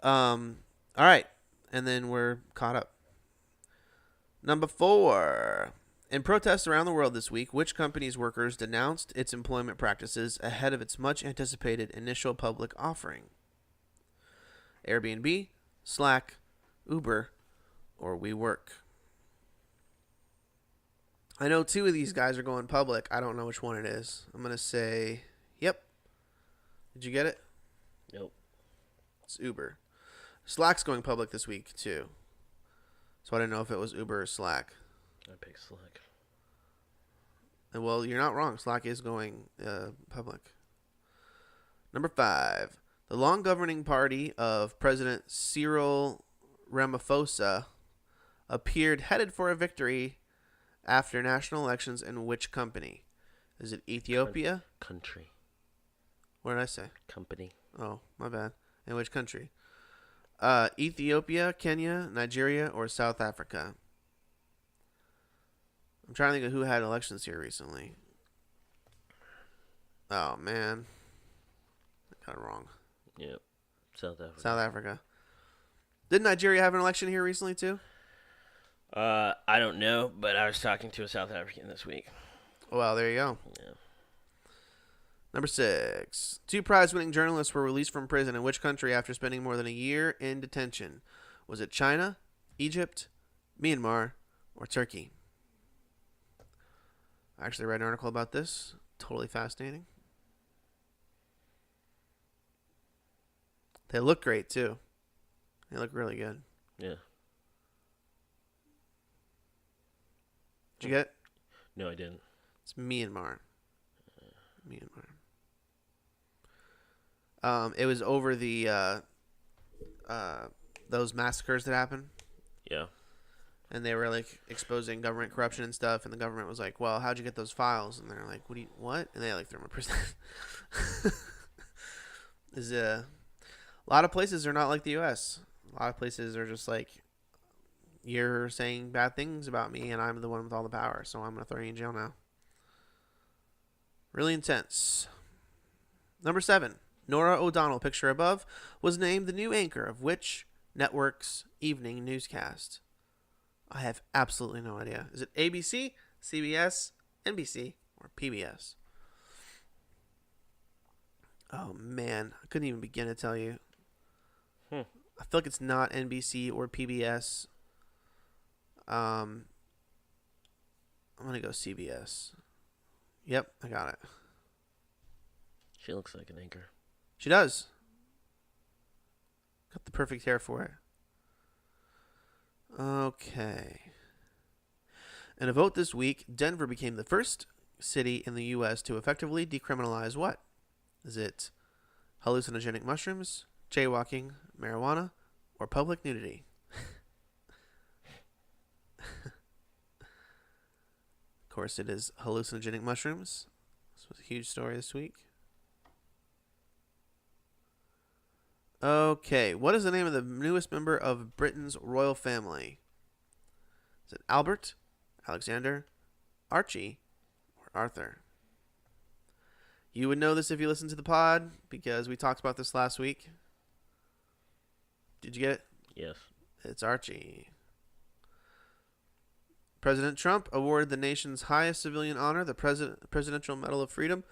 All right, and then we're caught up. Number 4. In protests around the world this week, which company's workers denounced its employment practices ahead of its much anticipated initial public offering? Airbnb, Slack, Uber, or WeWork? I know 2 of these guys are going public. I don't know which one it is. I'm going to say, yep. Did you get it? Nope. It's Uber. Slack's going public this week, too. So I didn't know if it was Uber or Slack. I picked Slack. And well, you're not wrong. Slack is going public. Number 5. The long governing party of President Cyril Ramaphosa appeared headed for a victory after national elections in which company? Is it Ethiopia? Country. What did I say? Company. Oh, my bad. In which country? Ethiopia, Kenya, Nigeria, or South Africa? I'm trying to think of who had elections here recently. Oh, man. I got it wrong. Yep. South Africa. South Africa. Didn't Nigeria have an election here recently, too? I don't know, but I was talking to a South African this week. Well, there you go. Yeah. Number 6. 2 prize-winning journalists were released from prison in which country after spending more than a year in detention? Was it China, Egypt, Myanmar, or Turkey? I actually read an article about this. Totally fascinating. They look great, too. They look really good. Yeah. Did you get it? No, I didn't. It's Myanmar. Myanmar. It was over the those massacres that happened. Yeah. And they were like exposing government corruption and stuff, and the government was like, "Well, how'd you get those files?" And they're like, "What?" And they like threw them in prison. Is a lot of places are not like the U.S. A lot of places are just like, you're saying bad things about me, and I'm the one with all the power, so I'm gonna throw you in jail now. Really intense. Number 7. Nora O'Donnell, picture above, was named the new anchor of which network's evening newscast? I have absolutely no idea. Is it ABC, CBS, NBC, or PBS? Oh, man. I couldn't even begin to tell you. I feel like it's not NBC or PBS. I'm going to go CBS. Yep, I got it. She looks like an anchor. She does. Got the perfect hair for it. Okay. In a vote this week, Denver became the first city in the U.S. to effectively decriminalize what? Is it hallucinogenic mushrooms, jaywalking, marijuana, or public nudity? Of course, it is hallucinogenic mushrooms. This was a huge story this week. Okay, what is the name of the newest member of Britain's royal family? Is it Albert, Alexander, Archie, or Arthur? You would know this if you listened to the pod because we talked about this last week. Did you get it? Yes. It's Archie. President Trump awarded the nation's highest civilian honor, the Presidential Medal of Freedom,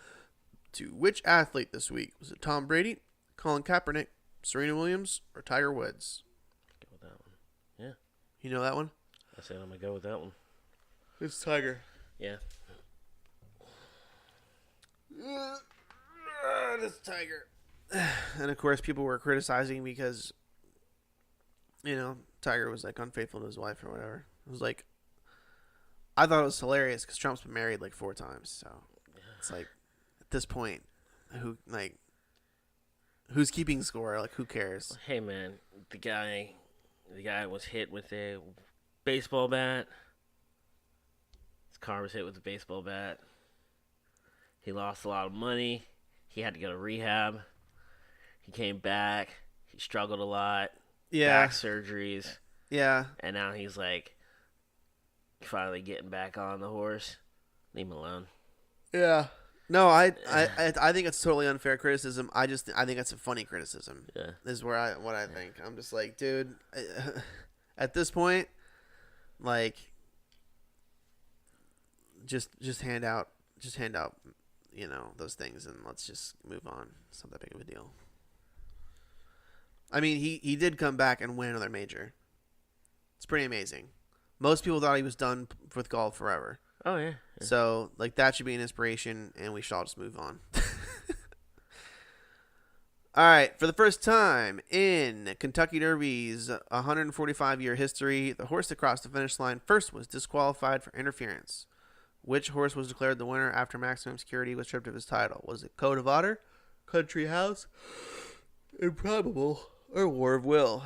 to which athlete this week? Was it Tom Brady, Colin Kaepernick, Serena Williams, or Tiger Woods? Go with that one. Yeah. You know that one? I said I'm going to go with that one. It's Tiger. Yeah. It's Tiger. And of course, people were criticizing because, Tiger was like unfaithful to his wife or whatever. It was like, I thought it was hilarious because Trump's been married like 4 times. So it's like, at this point, who's keeping score? Like, who cares? Hey, man, the guy was hit with a baseball bat. His car was hit with a baseball bat. He lost a lot of money. He had to go to rehab. He came back. He struggled a lot. Yeah. Back surgeries. Yeah. And now he's like finally getting back on the horse. Leave him alone. Yeah. No, I think it's totally unfair criticism. I think it's a funny criticism. Yeah. Is what I think. I'm just like, dude, at this point, like, just hand out, those things, and let's just move on. It's not that big of a deal. I mean, he did come back and win another major. It's pretty amazing. Most people thought he was done with golf forever. Oh, yeah. So, like, that should be an inspiration, and we should all just move on. All right. For the first time in Kentucky Derby's 145-year history, the horse that crossed the finish line first was disqualified for interference. Which horse was declared the winner after maximum security was stripped of his title? Was it Code of Honor, Country House, Improbable, or War of Will?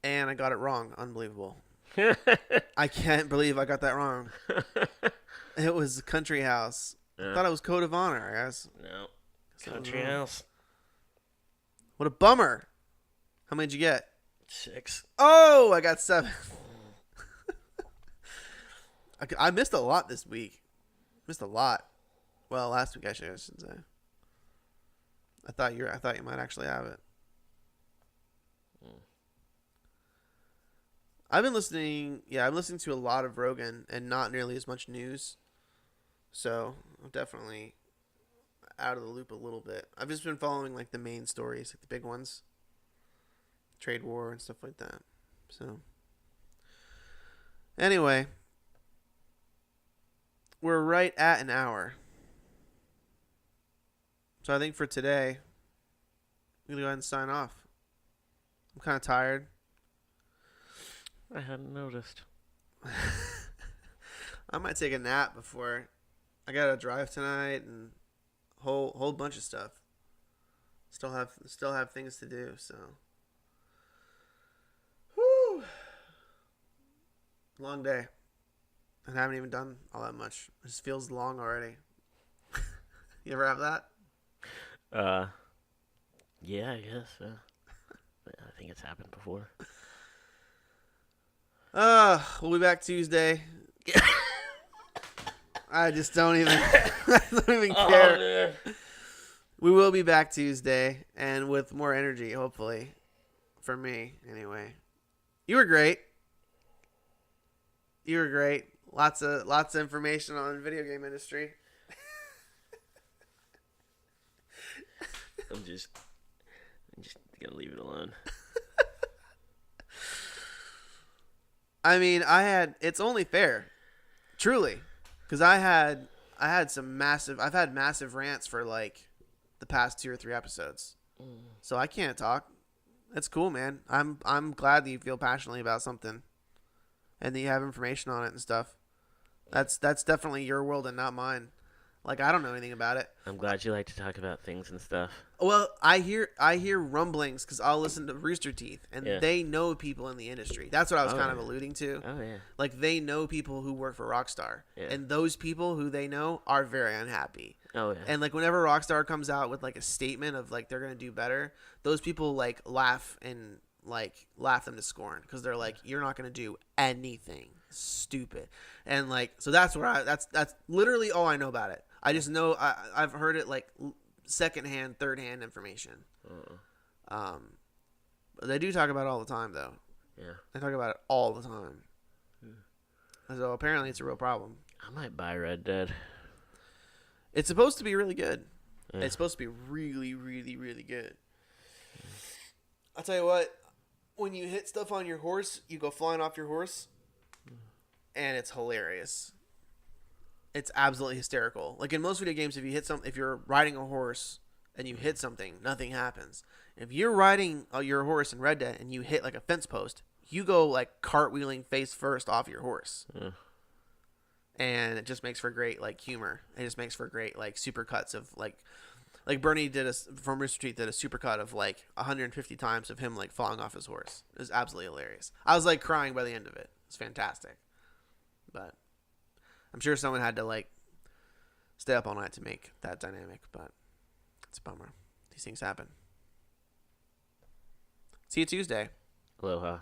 And I got it wrong. Unbelievable. I can't believe I got that wrong. It was Country House. I thought it was Code of Honor, I guess. No. Country House. What a bummer. How many did you get? 6. Oh, I got 7. I missed a lot this week. Missed a lot. Well, last week I should say. I thought you might actually have it. I've been listening to a lot of Rogan and not nearly as much news. So I'm definitely out of the loop a little bit. I've just been following like the main stories, like the big ones. Trade war and stuff like that. So anyway, we're right at an hour. So I think for today, I'm going to go ahead and sign off. I'm kind of tired. I hadn't noticed. I might take a nap before. I got to drive tonight and whole bunch of stuff. Still have things to do, so. Whew. Long day. And I haven't even done all that much. It just feels long already. You ever have that? Yeah, I guess. I think it's happened before. We'll be back Tuesday. I just don't even care. Man. We will be back Tuesday and with more energy, hopefully. For me, anyway. You were great. Lots of information on the video game industry. I'm just gonna leave it alone. I mean, it's only fair, truly, because I've had massive rants for like the past 2 or 3 episodes, so I can't talk. It's cool, man. I'm glad that you feel passionately about something, and that you have information on it and stuff. That's definitely your world and not mine. Like, I don't know anything about it. I'm glad you like to talk about things and stuff. Well, I hear rumblings because I'll listen to Rooster Teeth, and Yeah. they know people in the industry. That's what I was Oh, kind of yeah. alluding to. Oh yeah. Like, they know people who work for Rockstar, Yeah. and those people who they know are very unhappy. Oh yeah. And like, whenever Rockstar comes out with like a statement of like they're gonna do better, those people like laugh them to scorn because they're like, you're not gonna do anything, stupid. And like, so that's where that's literally all I know about it. I just know I've heard it like secondhand, third-hand information. But they do talk about it all the time, though. Yeah. They talk about it all the time. So apparently, it's a real problem. I might buy Red Dead. It's supposed to be really good. Yeah. It's supposed to be really, really, really good. I'll tell you what. When you hit stuff on your horse, you go flying off your horse, and it's hilarious. It's absolutely hysterical. Like in most video games, if you're riding a horse and you hit something, nothing happens. If you're riding your horse in Red Dead and you hit like a fence post, you go like cartwheeling face first off your horse. Yeah. And it just makes for great like humor. It just makes for great like super cuts of like Bernie from Rooster Teeth did a super cut of like 150 times of him like falling off his horse. It was absolutely hilarious. I was like crying by the end of it. It's fantastic. But I'm sure someone had to like stay up all night to make that dynamic, but it's a bummer. These things happen. See you Tuesday. Aloha.